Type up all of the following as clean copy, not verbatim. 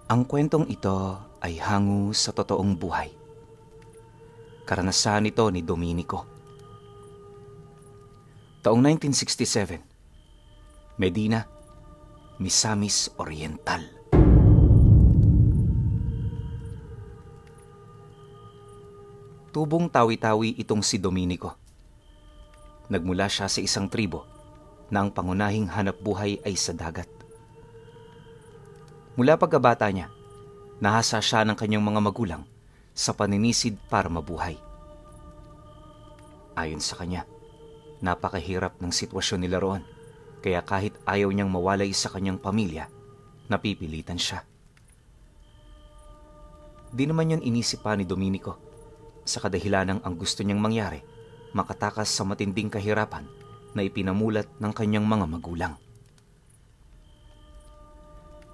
Ang kwentong ito ay hango sa totoong buhay. Karanasan ito ni Dominico. Taong 1967, Medina, Misamis Oriental. Tubong tawi-tawi itong si Dominico. Nagmula siya sa isang tribo na ang pangunahing hanap buhay ay sa dagat. Mula pagkabata niya, nahasa siya ng kanyang mga magulang sa paninisid para mabuhay. Ayon sa kanya, napakahirap ng sitwasyon nila roon, kaya kahit ayaw niyang mawalay sa kanyang pamilya, napipilitan siya. Di naman yun inisip pa ni Dominico, sa kadahilanang ang gusto niyang mangyari, makatakas sa matinding kahirapan na ipinamulat ng kanyang mga magulang.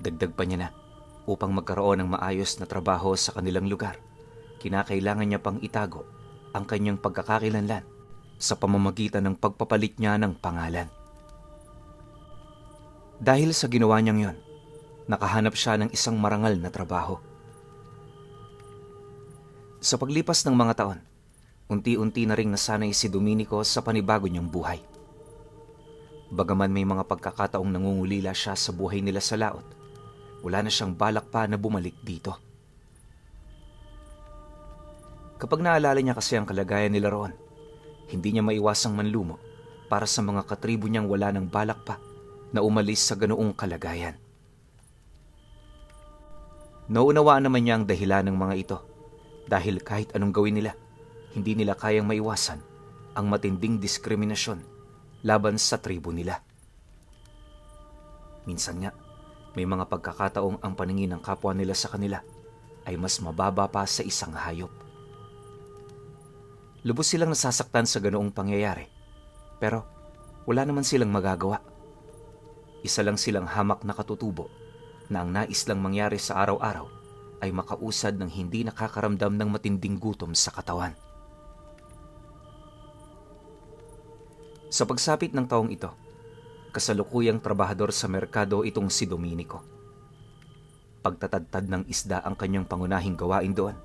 Dagdag pa niya na, upang magkaroon ng maayos na trabaho sa kanilang lugar, kinakailangan niya pang itago ang kanyang pagkakakilanlan sa pamamagitan ng pagpapalit niya ng pangalan. Dahil sa ginawa niyang yon, nakahanap siya ng isang marangal na trabaho. Sa paglipas ng mga taon, unti-unti na ring nasanay si Dominico sa panibago niyang buhay. Bagaman may mga pagkakataong nangungulila siya sa buhay nila sa laot, wala na siyang balak pa na bumalik dito. Kapag naalala niya kasi ang kalagayan nila roon, hindi niya maiwasang manlumo para sa mga katribo niyang wala ng balak pa na umalis sa ganoong kalagayan. Naunawaan naman niya ang dahilan ng mga ito dahil kahit anong gawin nila, hindi nila kayang maiwasan ang matinding diskriminasyon laban sa tribo nila. Minsan nga, may mga pagkakataong ang paningin ng kapwa nila sa kanila ay mas mababa pa sa isang hayop. Lubos silang nasasaktan sa ganoong pangyayari, pero wala naman silang magagawa. Isa lang silang hamak na katutubo na ang nais lang mangyari sa araw-araw ay makausad ng hindi nakakaramdam ng matinding gutom sa katawan. Sa pagsapit ng taong ito, kasalukuyang trabahador sa merkado itong si Dominico. Pagtatadtad ng isda ang kanyang pangunahing gawain doon,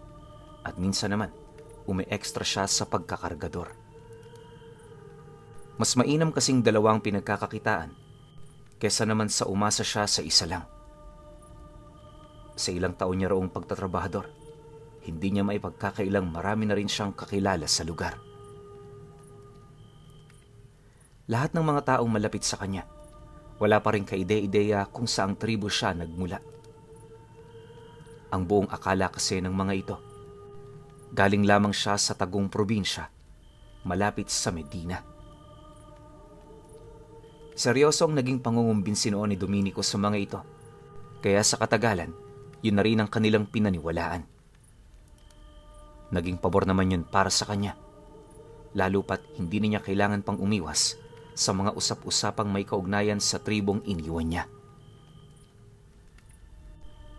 at minsan naman, umi-extra siya sa pagkakargador. Mas mainam kasing dalawang pinagkakakitaan kesa naman sa umasa siya sa isa lang. Sa ilang taon niya roong pagtatrabahador, hindi niya maipagkakailang marami na rin siyang kakilala sa lugar. Lahat ng mga taong malapit sa kanya, wala pa rin kaide-ideya kung saang tribo siya nagmula. Ang buong akala kasi ng mga ito, galing lamang siya sa tagong probinsya, malapit sa Medina. Seryosong naging pangungumbinsi noon ni Dominico sa mga ito, kaya sa katagalan, yun na rin ang kanilang pinaniwalaan. Naging pabor naman yun para sa kanya, lalo pat hindi niya kailangan pang umiwas sa mga usap-usapang may kaugnayan sa tribong iniwan niya.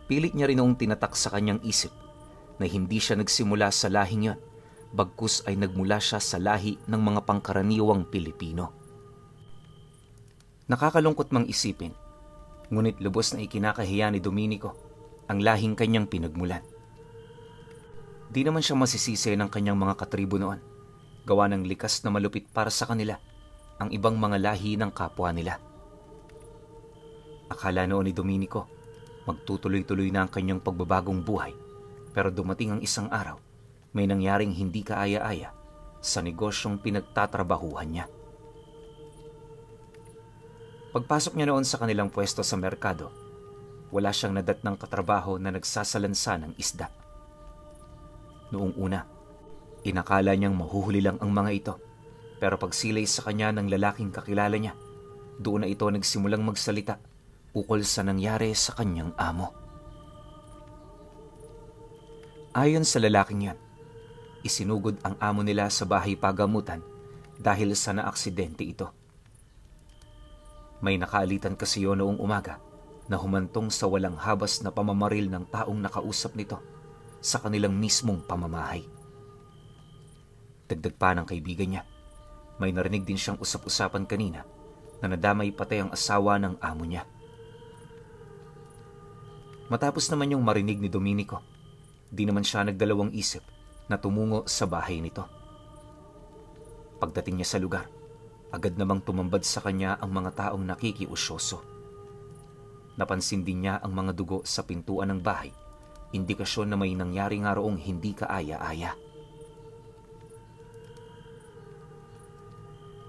Pilit niya rin noong tinatak sa kanyang isip na hindi siya nagsimula sa lahing yon, bagkus ay nagmula siya sa lahi ng mga pangkaraniwang Pilipino. Nakakalungkot mang isipin, ngunit lubos na ikinakahiya ni Dominico ang lahing kanyang pinagmulan. Di naman siya masisisi ng kanyang mga katribo noon, gawa ng likas na malupit para sa kanila ang ibang mga lahi ng kapwa nila. Akala noon ni Dominico, magtutuloy-tuloy na ang kanyang pagbabagong buhay, pero dumating ang isang araw, may nangyaring hindi kaaya-aya sa negosyong pinagtatrabahuhan niya. Pagpasok niya noon sa kanilang pwesto sa merkado, wala siyang nadatnang katrabaho na nagsasalansa ng isda. Noong una, inakala niyang mahuhuli lang ang mga ito, pero pagsilay sa kanya ng lalaking kakilala niya, doon na ito nagsimulang magsalita ukol sa nangyari sa kanyang amo. Ayon sa lalaking yan, isinugod ang amo nila sa bahay pagamutan dahil sa naaksidente ito. May nakaalitan kasi yun noong umaga na humantong sa walang habas na pamamaril ng taong nakausap nito sa kanilang mismong pamamahay. Dagdag pa ng kaibigan niya, may narinig din siyang usap-usapan kanina na nadamay patay ang asawa ng amo niya. Matapos naman yung marinig ni Domenico, di naman siya nagdalawang isip na tumungo sa bahay nito. Pagdating niya sa lugar, agad namang tumambad sa kanya ang mga taong nakikiusyoso. Napansin din niya ang mga dugo sa pintuan ng bahay, indikasyon na may nangyari nga roong hindi kaaya-aya.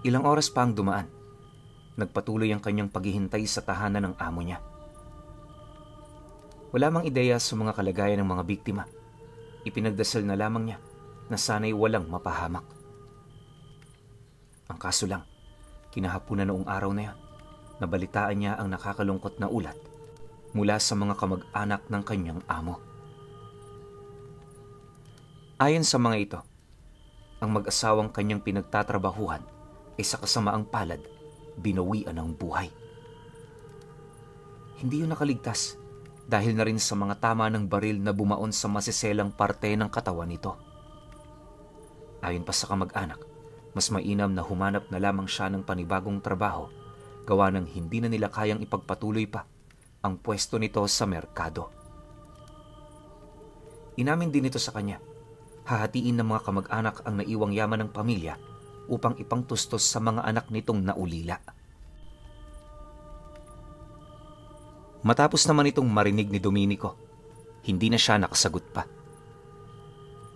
Ilang oras pa ang dumaan. Nagpatuloy ang kanyang paghihintay sa tahanan ng amo niya. Wala mang ideya sa mga kalagayan ng mga biktima. Ipinagdasal na lamang niya na sana'y walang mapahamak. Ang kaso lang, kinahapunan noong araw na yan, nabalitaan niya ang nakakalungkot na ulat mula sa mga kamag-anak ng kanyang amo. Ayon sa mga ito, ang mag-asawang kanyang pinagtatrabahuhan ay sa kasamaang palad, binawian ng buhay. Hindi yun nakaligtas dahil na rin sa mga tama ng baril na bumaon sa masiselang parte ng katawan nito. Ayon pa sa kamag-anak, mas mainam na humanap na lamang siya ng panibagong trabaho, gawa ng hindi na nila kayang ipagpatuloy pa ang pwesto nito sa merkado. Inamin din ito sa kanya, hahatiin ng mga kamag-anak ang naiwang yaman ng pamilya upang ipangtustos sa mga anak nitong naulila. Matapos naman itong marinig ni Domenico, hindi na siya nakasagot pa.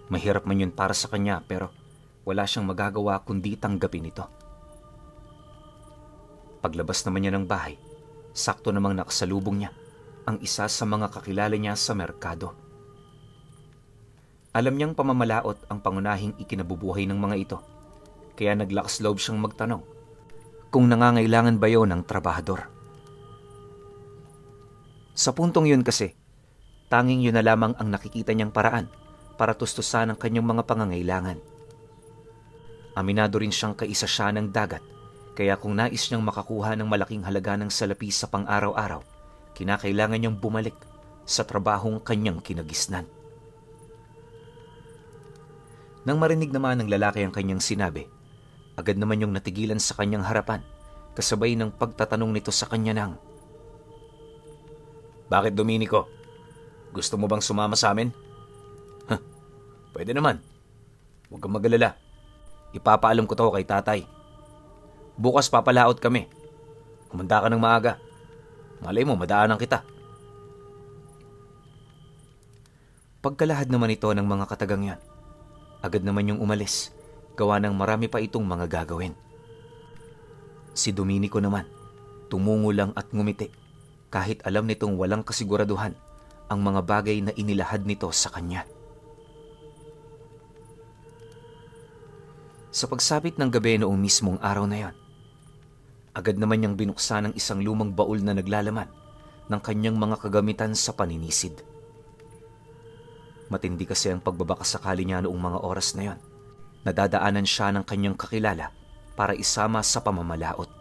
Mahirap man yun para sa kanya pero wala siyang magagawa kundi tanggapin ito. Paglabas naman niya ng bahay, sakto namang nakasalubong niya ang isa sa mga kakilala niya sa merkado. Alam niyang pamamalaot ang pangunahing ikinabubuhay ng mga ito, kaya naglakas loob siyang magtanong kung nangangailangan ba yon ng trabahador. Sa puntong yun kasi, tanging yun na lamang ang nakikita niyang paraan para tustusan ang kanyang mga pangangailangan. Aminado rin siyang kaisa siya ng dagat, kaya kung nais niyang makakuha ng malaking halaga ng salapi sa pang-araw-araw, kinakailangan niyang bumalik sa trabahong kanyang kinagisnan. Nang marinig naman ng lalaki ang kanyang sinabi, agad naman yung natigilan sa kanyang harapan, kasabay ng pagtatanong nito sa kanya ng, "Bakit, Domenico? Gusto mo bang sumama sa amin?" Pwede naman. Huwag kang mag-alala. Ipapaalam ko to kay tatay. Bukas papalaot kami. Humanda ka ng maaga. Malay mo, madaanan kita. Pagkalahad naman ito ng mga katagang yan, agad naman yung umalis, gawa ng marami pa itong mga gagawin. Si Domenico naman, tumungo lang at ngumiti, kahit alam nitong walang kasiguraduhan ang mga bagay na inilahad nito sa kanya. Sa pagsapit ng gabi noong mismong araw na yon, agad naman niyang binuksan ang isang lumang baul na naglalaman ng kanyang mga kagamitan sa paninisid. Matindi kasi ang pagbabakasakali niya noong mga oras na yon. Nadadaanan siya ng kanyang kakilala para isama sa pamamalaot.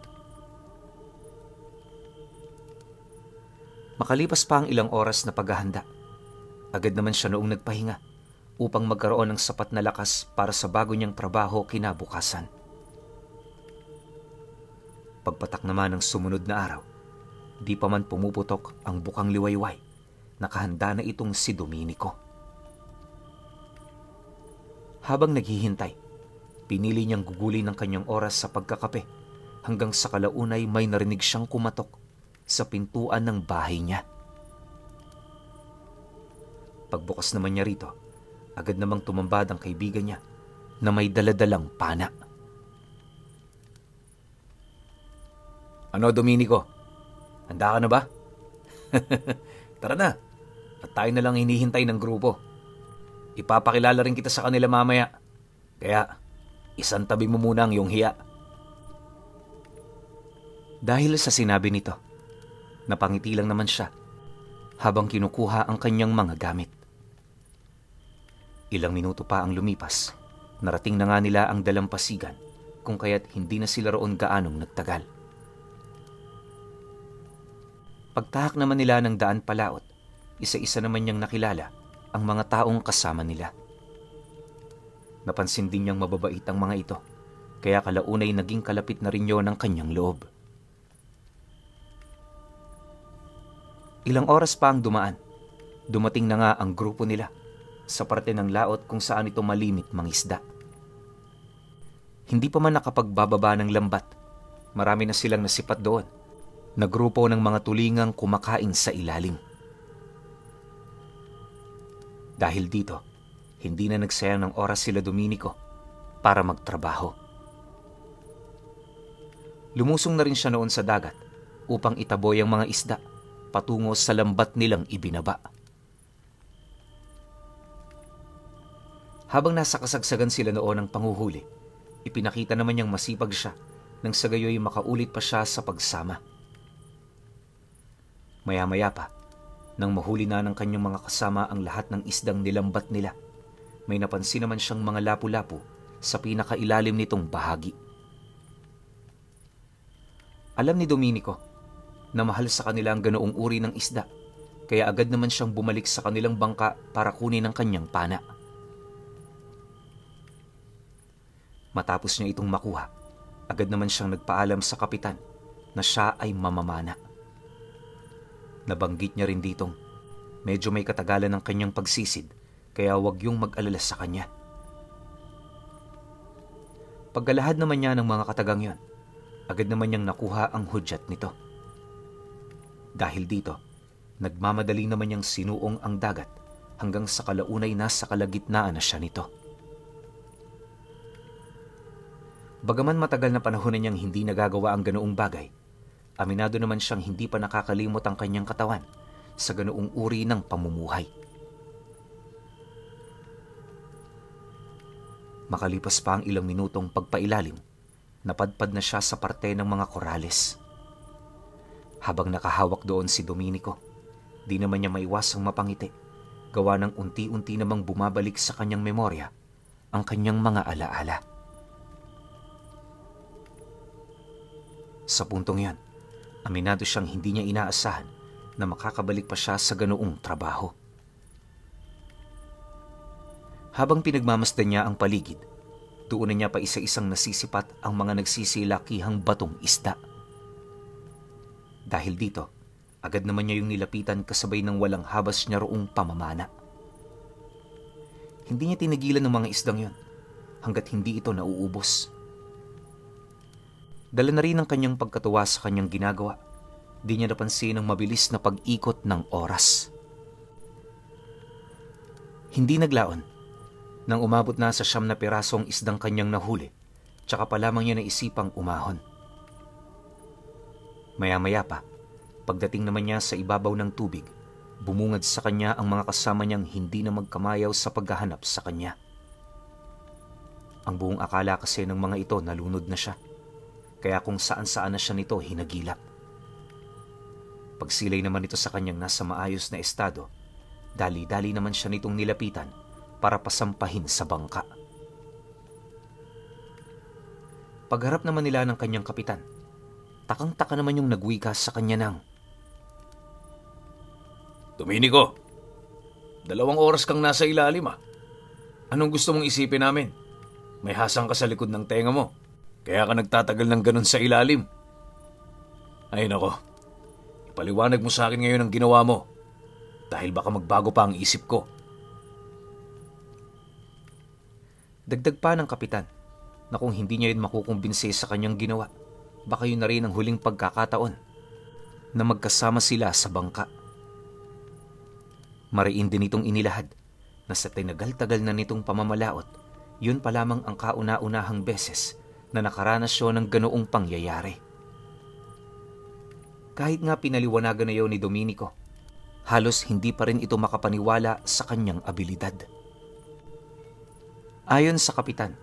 Makalipas pa ang ilang oras na paghahanda, agad naman siya noong nagpahinga upang magkaroon ng sapat na lakas para sa bago niyang trabaho kinabukasan. Pagpatak naman ng sumunod na araw, di pa man pumuputok ang bukang liwayway, nakahanda na itong si Domenico. Habang naghihintay, pinili niyang gugulin ng kanyang oras sa pagkakape hanggang sa kalaunay may narinig siyang kumatok sa pintuan ng bahay niya. Pagbukas naman niya rito, agad namang tumambad ang kaibigan niya na may daladalang pana. "Ano, Domenico? Handa ka na ba?" "Tara na, at tayo na lang hinihintay ng grupo. Ipapakilala rin kita sa kanila mamaya. Kaya, isantabi mo muna ang iyong hiya." Dahil sa sinabi nito, napangiti lang naman siya habang kinukuha ang kanyang mga gamit. Ilang minuto pa ang lumipas, narating na nga nila ang dalampasigan, kung kaya't hindi na sila roon gaanong nagtagal. Pagtahak naman nila ng daan palaot, isa-isa naman niyang nakilala ang mga taong kasama nila. Napansin din niyang mababait ang mga ito, kaya kalaunay naging kalapit na rin yun ang kanyang loob. Ilang oras pa ang dumaan Dumating na nga ang grupo nila sa parte ng laot kung saan ito malimit mangisda. Hindi pa man nakapagbababa ng lambat, marami na silang nasipat doon, na grupo ng mga tulingang kumakain sa ilalim. Dahil dito, hindi na nagsayang ng oras sila Dominico para magtrabaho. Lumusong na rin siya noon sa dagat upang itaboy ang mga isda patungo sa lambat nilang ibinaba. Habang nasa kasagsagan sila noon ng panghuhuli, ipinakita naman niyang masipag siya nang sa gayoy makaulit pa siya sa pagsama. Maya-maya pa, nang mahuli na ng kanyang mga kasama ang lahat ng isdang nilambat nila, may napansin naman siyang mga lapu-lapu sa pinakailalim nitong bahagi. Alam ni Dominico na mahal sa kanila ang ganoong uri ng isda, kaya agad naman siyang bumalik sa kanilang bangka para kunin ang kanyang pana. Matapos niya itong makuha, agad naman siyang nagpaalam sa kapitan na siya ay mamamana. Nabanggit niya rin ditong medyo may katagalan ng kanyang pagsisid, kaya huwag yung mag-alala sa kanya. Paggalahad naman niya ng mga katagang yon, agad naman niyang nakuha ang hudyat nito. Dahil dito, nagmamadali naman niyang sinuong ang dagat hanggang sa kalaunay nasa kalagitnaan na siya nito. Bagaman matagal na panahon na niyang hindi nagagawa ang ganoong bagay, aminado naman siyang hindi pa nakakalimot ang kanyang katawan sa ganoong uri ng pamumuhay. Makalipas pa ang ilang minutong pagpailalim, napadpad na siya sa parte ng mga korales. Habang nakahawak doon si Dominico, di naman niya maiwasang mapangiti, gawa ng unti-unti namang bumabalik sa kanyang memorya ang kanyang mga alaala. Sa puntong yan, aminado siyang hindi niya inaasahan na makakabalik pa siya sa ganoong trabaho. Habang pinagmamasdan niya ang paligid, tuunan niya pa isa-isang nasisipat ang mga nagsisilakihang batong isda. Dahil dito, agad naman niya yung nilapitan kasabay ng walang habas niya roong pamamana. Hindi niya tinigilan ng mga isdang yon hanggat hindi ito nauubos. Dala na rin ang kanyang pagkatuwa sa kanyang ginagawa, di niya napansin ang mabilis na pag-ikot ng oras. Hindi naglaon. Nang umabot na sa 9 na pirasong isdang kanyang nahuli, tsaka pa lamang niya naisipang umahon. Maya-maya pa, pagdating naman niya sa ibabaw ng tubig, bumungad sa kanya ang mga kasama niyang hindi na magkamayaw sa paghahanap sa kanya. Ang buong akala kasi ng mga ito nalunod na siya, kaya kung saan-saan na siya nito hinagilap. Pagsilay naman ito sa kanyang nasa maayos na estado, dali-dali naman siya nitong nilapitan para pasampahin sa bangka. Pagharap naman nila ng kanyang kapitan, takang-taka naman yung nagwika sa kanya ng, Dominico, 2 oras kang nasa ilalim ah. Anong gusto mong isipin namin? May hasang ka sa likod ng tenga mo, kaya ka nagtatagal ng ganun sa ilalim. Ay nako, ipaliwanag mo sa akin ngayon ang ginawa mo, dahil baka magbago pa ang isip ko. Dagdag pa ng kapitan na kung hindi niya yun makukumbinse sa kanyang ginawa, baka yun na rin ang huling pagkakataon na magkasama sila sa bangka. Mariin din itong inilahad na sa tinagal-tagal na nitong pamamalaot, yun pa lamang ang kauna-unahang beses na nakaranas siya ng ganoong pangyayari. Kahit nga pinaliwanagan na yun ni Dominico, halos hindi pa rin ito makapaniwala sa kanyang abilidad. Ayon sa kapitan,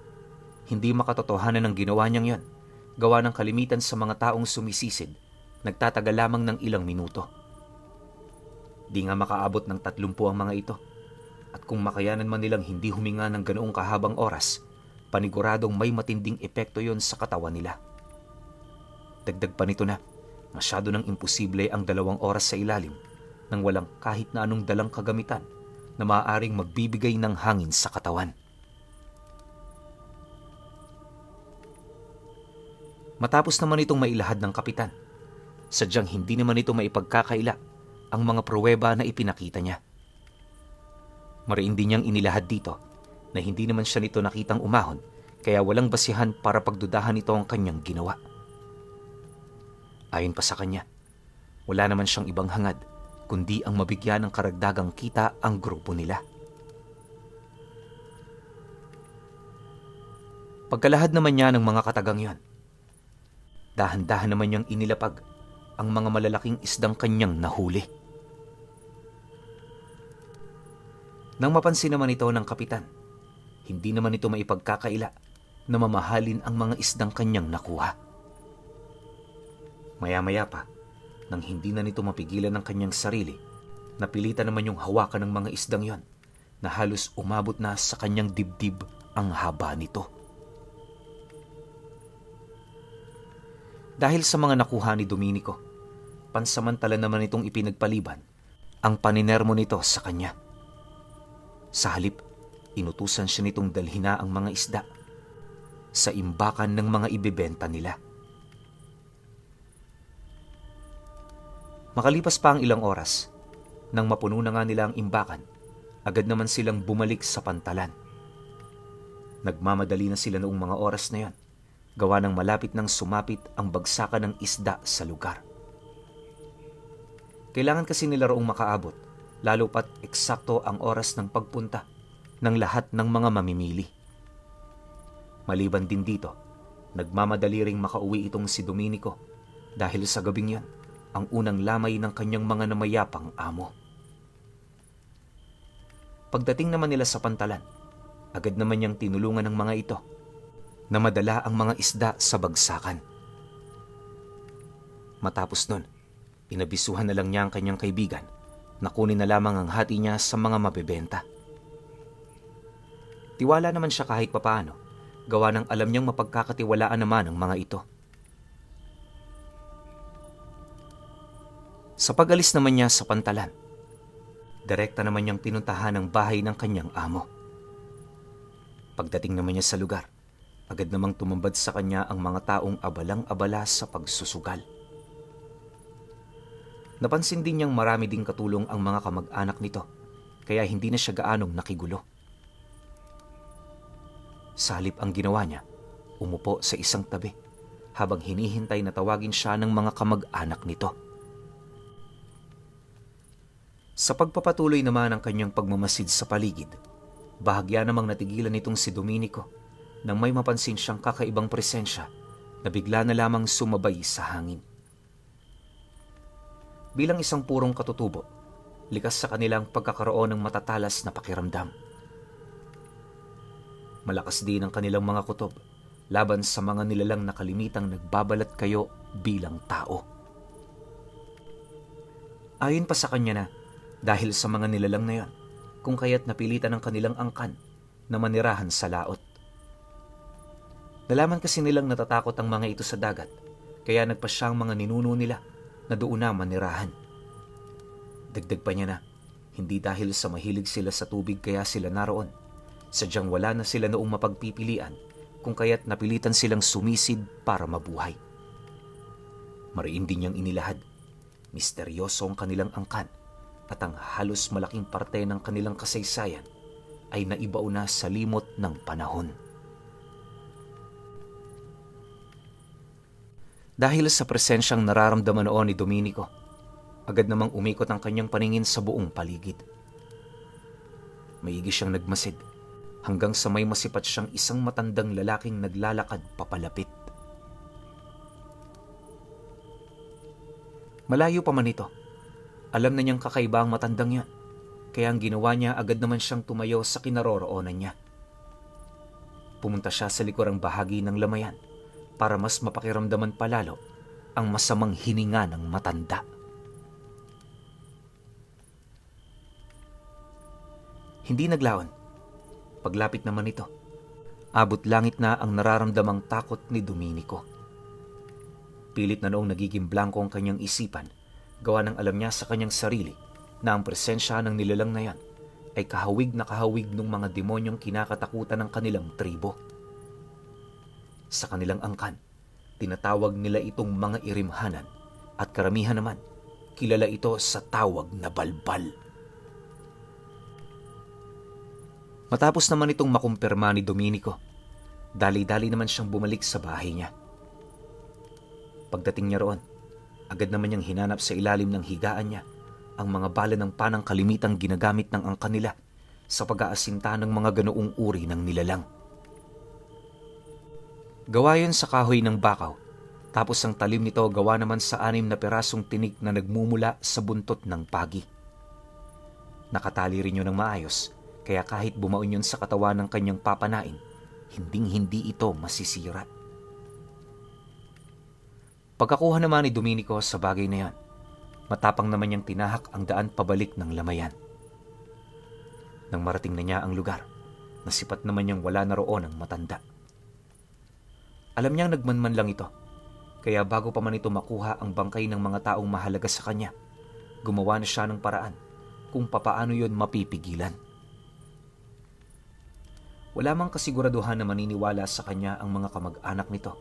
hindi makatotohanan ang ginawa niyang yon, gawa ng kalimitan sa mga taong sumisisid, nagtatagal lamang ng ilang minuto. Di nga makaabot ng 30 ang mga ito, at kung makayanan man nilang hindi huminga ng ganoong kahabang oras, paniguradong may matinding epekto yon sa katawan nila. Dagdag pa nito na, masyado nang imposible ang 2 oras sa ilalim nang walang kahit na anong dalang kagamitan na maaaring magbibigay ng hangin sa katawan. Matapos naman itong mailahad ng kapitan, sadyang hindi naman ito maipagkakaila ang mga pruweba na ipinakita niya. Mariin din niyang inilahad dito na hindi naman siya nito nakitang umahon, kaya walang basihan para pagdudahan ito ang kanyang ginawa. Ayon pa sa kanya, wala naman siyang ibang hangad kundi ang mabigyan ng karagdagang kita ang grupo nila. Pagkalahad naman niya ng mga katagang yon, dahan-dahan naman niyang inilapag ang mga malalaking isdang kanyang nahuli. Nang mapansin naman ito ng kapitan, hindi naman ito maipagkakaila na mamahalin ang mga isdang kanyang nakuha. Maya-maya pa, nang hindi na nito mapigilan ng kanyang sarili, napilitan naman yung hawakan ng mga isdang yon na halos umabot na sa kanyang dibdib ang haba nito. Dahil sa mga nakuha ni Domenico, pansamantala naman itong ipinagpaliban ang paninermo nito sa kanya. Sa halip, inutusan siya nitong dalhin na ang mga isda sa imbakan ng mga ibebenta nila. Makalipas pa ang ilang oras, nang mapuno na nga nila ang imbakan, agad naman silang bumalik sa pantalan. Nagmamadali na sila noong mga oras na yon, gawa ng malapit nang sumapit ang bagsakan ng isda sa lugar. Kailangan kasi nila roong makaabot, lalo pat eksakto ang oras ng pagpunta ng lahat ng mga mamimili. Maliban din dito, nagmamadali ring makauwi itong si Domenico dahil sa gabing yan, ang unang lamay ng kanyang mga namayapang amo. Pagdating naman nila sa pantalan, agad naman niyang tinulungan ng mga ito na madala ang mga isda sa bagsakan. Matapos nun, inabisuhan na lang niya ang kanyang kaibigan na kunin na lamang ang hati niya sa mga mabebenta. Tiwala naman siya kahit papaano, gawa ng alam niyang mapagkakatiwalaan naman ang mga ito. Sa pag-alis naman niya sa pantalan, direkta naman niyang pinuntahan ang bahay ng kanyang amo. Pagdating naman niya sa lugar, agad namang tumambad sa kanya ang mga taong abalang-abala sa pagsusugal. Napansin din niyang marami ding katulong ang mga kamag-anak nito, kaya hindi na siya gaanong nakigulo. Sa halip ang ginawa niya, umupo sa isang tabi habang hinihintay na tawagin siya ng mga kamag-anak nito. Sa pagpapatuloy naman ng kanyang pagmamasid sa paligid, bahagya namang natigilan nitong si Domenico nang may mapansin siyang kakaibang presensya na bigla na lamang sumabay sa hangin. Bilang isang purong katutubo, likas sa kanilang pagkakaroon ng matatalas na pakiramdam. Malakas din ang kanilang mga kutob laban sa mga nilalang na kalimitang nagbabalat kayo bilang tao. Ayon pa sa kanya na, dahil sa mga nilalang na yon, kung kaya't napilitan ng kanilang angkan na manirahan sa laot. Nalaman kasi nilang natatakot ang mga ito sa dagat, kaya nagpasya ang mga ninuno nila na doon na manirahan. Dagdag pa niya na, hindi dahil sa mahilig sila sa tubig kaya sila naroon, sadyang wala na sila noong mapagpipilian, kung kaya't napilitan silang sumisid para mabuhay. Mariin din niyang inilahad, misteryoso ang kanilang angkan, at ang halos malaking parte ng kanilang kasaysayan ay naibaw na sa limot ng panahon. Dahil sa presensyang nararamdaman noon ni Domenico, agad namang umikot ang kanyang paningin sa buong paligid. Maigi siyang nagmasid hanggang sa may masipat siyang isang matandang lalaking naglalakad papalapit. Malayo pa man ito, alam na niyang kakaiba ang matandang yan, kaya ang ginawa niya agad naman siyang tumayo sa kinaroroonan niya. Pumunta siya sa likurang bahagi ng lamayan para mas mapakiramdaman palalo ang masamang hininga ng matanda. Hindi naglaon. Paglapit naman ito, abot langit na ang nararamdamang takot ni Domenico. Pilit na noong nagiging blanko ang kanyang isipan, gawa ng alam niya sa kanyang sarili na ang presensya ng nilalang na yan ay kahawig na kahawig ng mga demonyong kinakatakutan ng kanilang tribo. Sa kanilang angkan, tinatawag nila itong mga irimhanan at karamihan naman, kilala ito sa tawag na balbal. Matapos naman itong makumpirma ni Domenico, dali-dali naman siyang bumalik sa bahay niya. Pagdating niya roon, agad naman niyang hinanap sa ilalim ng higaan niya ang mga bala ng panang kalimitang ginagamit ng angka nila sa pag-aasinta ng mga ganoong uri ng nilalang. Gawa yun sa kahoy ng bakaw, tapos ang talim nito gawa naman sa 6 na pirasong tinik na nagmumula sa buntot ng pagi. Nakatali rin yun ng maayos, kaya kahit bumaon yun sa katawan ng kanyang papanain, hinding-hindi ito masisira. Pagkakuha naman ni Domenico sa bagay na yan, matapang naman niyang tinahak ang daan pabalik ng lamayan. Nang marating na niya ang lugar, nasipat naman niyang wala na roon ang matanda. Alam niyang nagmanman lang ito, kaya bago pa man ito makuha ang bangkay ng mga taong mahalaga sa kanya, gumawa na siya ng paraan kung papaano yon mapipigilan. Wala mang kasiguraduhan na maniniwala sa kanya ang mga kamag-anak nito.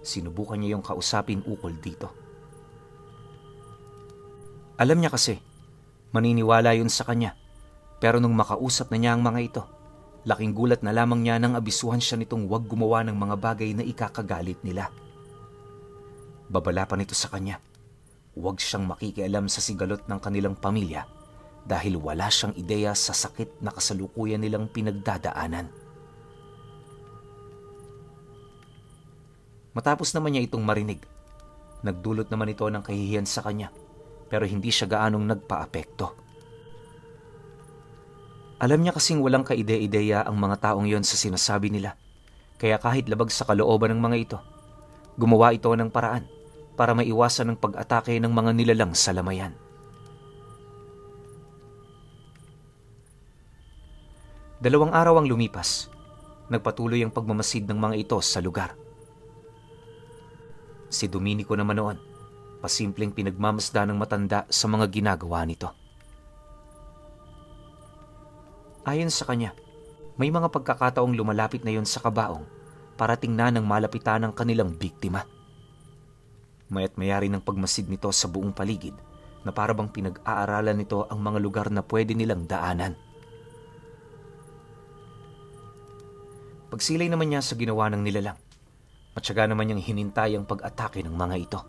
Sinubukan niya yung kausapin ukol dito. Alam niya kasi, maniniwala yun sa kanya. Pero nung makausap na niya ang mga ito, laking gulat na lamang niya nang abisuhan siya nitong huwag gumawa ng mga bagay na ikakagalit nila. Babala pa nito sa kanya, huwag siyang makikialam sa sigalot ng kanilang pamilya dahil wala siyang ideya sa sakit na kasalukuyan nilang pinagdadaanan. Matapos naman niya itong marinig, nagdulot naman ito ng kahihiyan sa kanya pero hindi siya gaanong nagpa-apekto. Alam niya kasing walang kaide-ideya ang mga taong yon sa sinasabi nila, kaya kahit labag sa kalooban ng mga ito, gumawa ito ng paraan para maiwasan ang pag-atake ng mga nilalang sa lamayan. Dalawang araw ang lumipas, nagpatuloy ang pagmamasid ng mga ito sa lugar. Si Domenico naman noon, pasimpleng pinagmamasda ng matanda sa mga ginagawa nito. Ayon sa kanya, may mga pagkakataong lumalapit na yon sa kabaong para tingnan ng malapitan ng kanilang biktima. Maya't mayari ng pagmasid nito sa buong paligid na para bang pinag-aaralan nito ang mga lugar na pwede nilang daanan. Pagsilay naman niya sa ginawa ng nilalang, matyaga naman niyang hinintay ang pag-atake ng mga ito.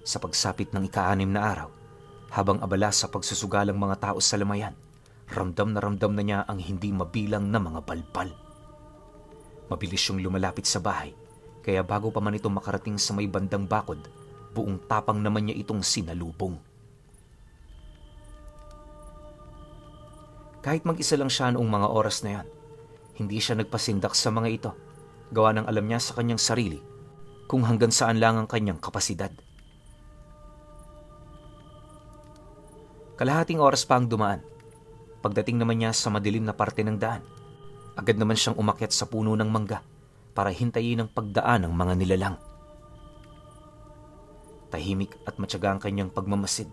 Sa pagsapit ng ika-6 na araw, habang abala sa pagsusugalang mga tao sa lamayan, ramdam na niya ang hindi mabilang na mga balbal. Mabilis siyang lumalapit sa bahay, kaya bago pa man ito makarating sa may bandang bakod, buong tapang naman niya itong sinalubong. Kahit mag-isa lang siya noong mga oras na yan, hindi siya nagpasindak sa mga ito, gawa ng alam niya sa kanyang sarili kung hanggang saan lang ang kanyang kapasidad. Kalahating oras pa ang dumaan. Pagdating naman niya sa madilim na parte ng daan, agad naman siyang umakyat sa puno ng mangga para hintayin ang pagdaan ng mga nilalang. Tahimik at matyaga ang kanyang pagmamasid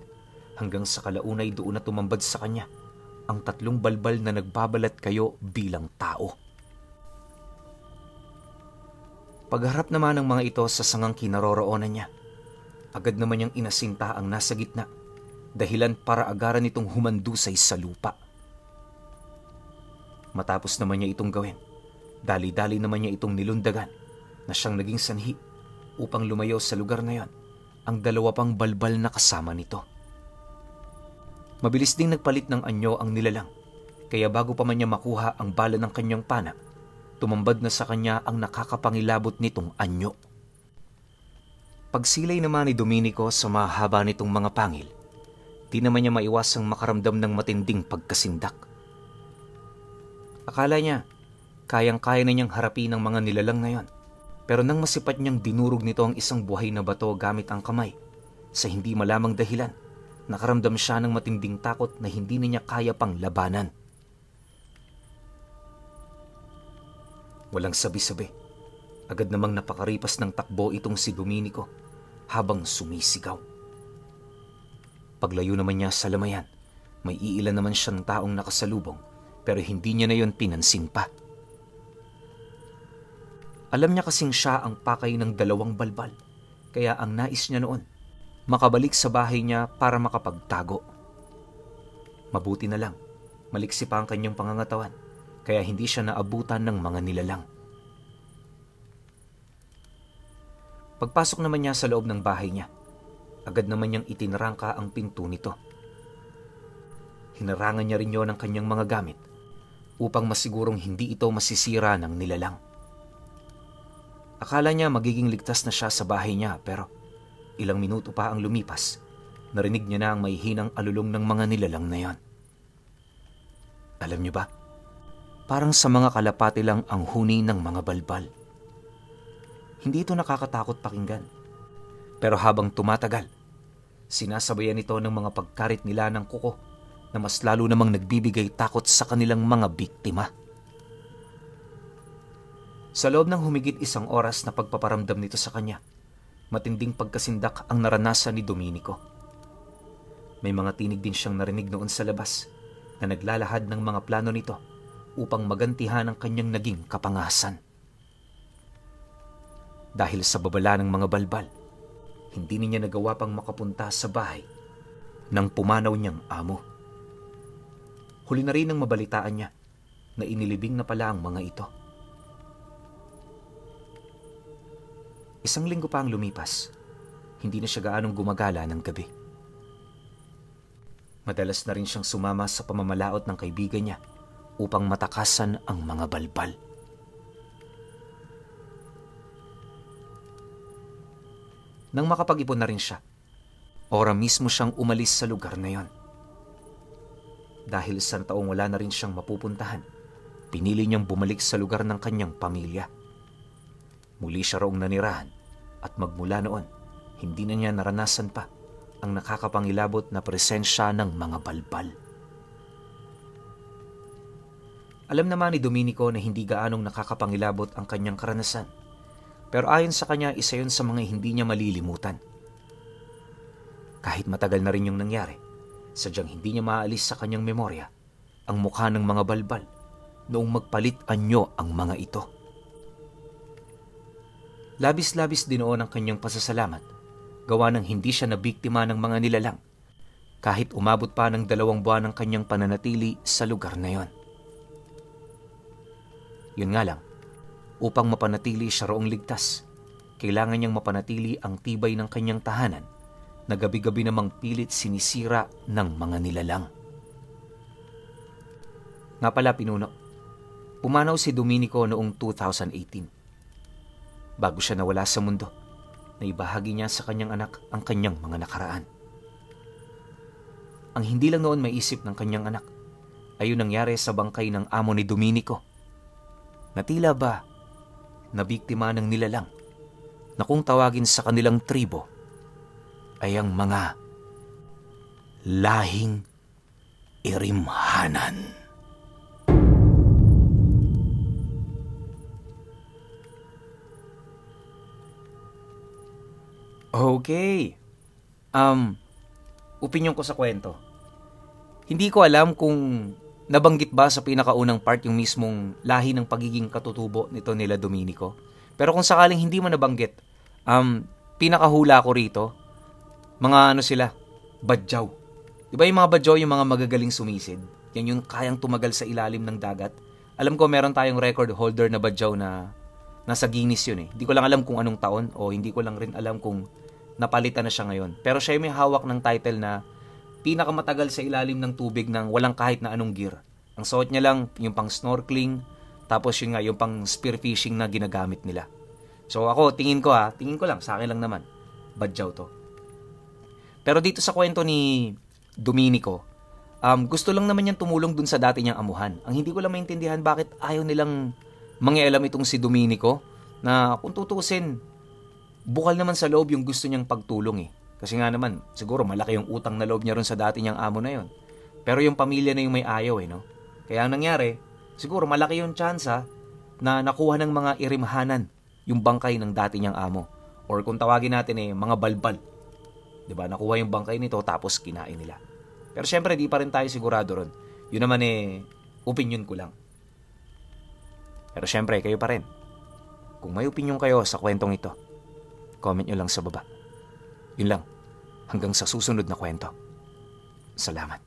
hanggang sa kalaunay doon na tumambad sa kanya ang 3 balbal na nagbabalat kayo bilang tao. Pagharap naman ng mga ito sa sangang kinaroroonan niya, agad naman niyang inasinta ang nasa gitna, dahilan para agaran itong humandusay sa lupa. Matapos naman niya itong gawin, dali-dali naman niya itong nilundagan na siyang naging sanhi upang lumayo sa lugar na yon ang 2 pang balbal na kasama nito. Mabilis ding nagpalit ng anyo ang nilalang, kaya bago pa man niya makuha ang bala ng kanyang pana, tumambad na sa kanya ang nakakapangilabot nitong anyo. Pagsilay naman ni Domenico sa mahaba nitong mga pangil, di naman niya maiwasang makaramdam ng matinding pagkasindak. Akala niya, kayang-kaya na niyang harapin ang mga nilalang na yon, pero nang masipat niyang dinurog nito ang isang buhay na bato gamit ang kamay, sa hindi malamang dahilan, nakaramdam siya ng matinding takot na hindi na niya kaya pang labanan. Walang sabi-sabi, agad namang napakaripas ng takbo itong si Domenico habang sumisigaw. Paglayo naman niya sa lamayan, may iilan naman siyang taong nakasalubong pero hindi niya na yon pinansin pa. Alam niya kasing siya ang pakay ng 2 balbal, kaya ang nais niya noon, makabalik sa bahay niya para makapagtago. Mabuti na lang, Maliksi pa ang kanyang pangangatawan, kaya hindi siya naabutan ng mga nilalang. Pagpasok naman niya sa loob ng bahay niya, agad naman niyang itinarangka ang pinto nito. Hinarangan niya rin yon ng kanyang mga gamit upang masigurong hindi ito masisira ng nilalang. Akala niya magiging ligtas na siya sa bahay niya, pero ilang minuto pa ang lumipas, narinig niya na ang mahihinang alulong ng mga nilalang na yon. Alam niyo ba, parang sa mga kalapati lang ang huni ng mga balbal. Hindi ito nakakatakot pakinggan. Pero habang tumatagal, sinasabayan ito ng mga pagkarit nila ng kuko na mas lalo namang nagbibigay takot sa kanilang mga biktima. Sa loob ng humigit 1 oras na pagpaparamdam nito sa kanya, matinding pagkasindak ang naranasan ni Domenico. May mga tinig din siyang narinig noon sa labas na naglalahad ng mga plano nito upang magantihan ang kanyang naging kapangasan. Dahil sa babala ng mga balbal, hindi niya nagawa pang makapunta sa bahay ng pumanaw niyang amo. Huli na rin ang mabalitaan niya na inilibing na pala ang mga ito. 1 linggo pa ang lumipas, hindi na siya gaanong gumagala ng gabi. Madalas na rin siyang sumama sa pamamalaot ng kaibigan niya upang matakasan ang mga balbal. Nang makapag-ipon na rin siya, ora mismo siyang umalis sa lugar na yon. Dahil sa taong wala na rin siyang mapupuntahan, pinili niyang bumalik sa lugar ng kanyang pamilya. Muli siya roong nanirahan at magmula noon, hindi na niya naranasan pa ang nakakapangilabot na presensya ng mga balbal. Alam naman ni Domenico na hindi gaanong nakakapangilabot ang kanyang karanasan. Pero ayon sa kanya, isa yun sa mga hindi niya malilimutan. Kahit matagal na rin yung nangyari, sadyang hindi niya maalis sa kanyang memorya ang mukha ng mga balbal noong magpalit anyo ang mga ito. Labis-labis dinoon ang kanyang pasasalamat, gawa ng hindi siya nabiktima ng mga nilalang, kahit umabot pa ng 2 buwan ang kanyang pananatili sa lugar na yon. Yun nga lang, upang mapanatili siya roong ligtas, kailangan niyang mapanatili ang tibay ng kanyang tahanan na gabi-gabi namang pilit sinisira ng mga nilalang. Nga pala, pinuno, pumanaw si Domenico noong 2018. Bago siya nawala sa mundo, naibahagi niya sa kanyang anak ang kanyang mga nakaraan. Ang hindi lang noon maisip ng kanyang anak ay yung nangyari sa bangkay ng amo ni Domenico, na tila ba nabiktima ng nilalang na kung tawagin sa kanilang tribo ay ang mga lahing Irimhanan. Okay. Opinyon ko sa kwento. Hindi ko alam kung nabanggit ba sa pinakaunang part yung mismong lahi ng pagiging katutubo nito nila Domenico. Pero kung sakaling hindi mo nabanggit, pinakahula ko rito, mga sila, badyaw. Diba yung mga badyaw, yung mga magagaling sumisid? Yan yung kayang tumagal sa ilalim ng dagat. Alam ko meron tayong record holder na badyaw na nasa Guinness yun eh. Hindi ko lang alam kung anong taon o hindi ko lang rin alam kung napalitan na siya ngayon. Pero siya yung may hawak ng title na pinakamatagal sa ilalim ng tubig ng walang kahit na anong gear. Ang suot niya lang yung pang snorkeling, tapos yun nga yung pang spearfishing na ginagamit nila. So ako, tingin ko lang, sa akin lang naman, badyaw to. Pero dito sa kwento ni Domenico, gusto lang naman niyang tumulong dun sa dati niyang amuhan. Ang hindi ko lang maintindihan bakit ayaw nilang mangialam itong si Domenico na kung tutusin, bukal naman sa loob yung gusto niyang pagtulong eh. Kasi nga naman, siguro malaki yung utang na loob niya ron sa dati niyang amo na yon. Pero yung pamilya na yung may ayaw eh, no? Kaya ang nangyari, siguro malaki yung tsansa na nakuha ng mga Irimhanan yung bangkay ng dati niyang amo. Or kung tawagin natin eh, mga balbal. Diba? Nakuha yung bangkay nito tapos kinain nila. Pero syempre, di pa rin tayo sigurado ron. Yun naman eh, opinion ko lang. Pero syempre, kayo pa rin. Kung may opinion kayo sa kwentong ito, comment nyo lang sa baba. Yun lang. Hanggang sa susunod na kwento. Salamat.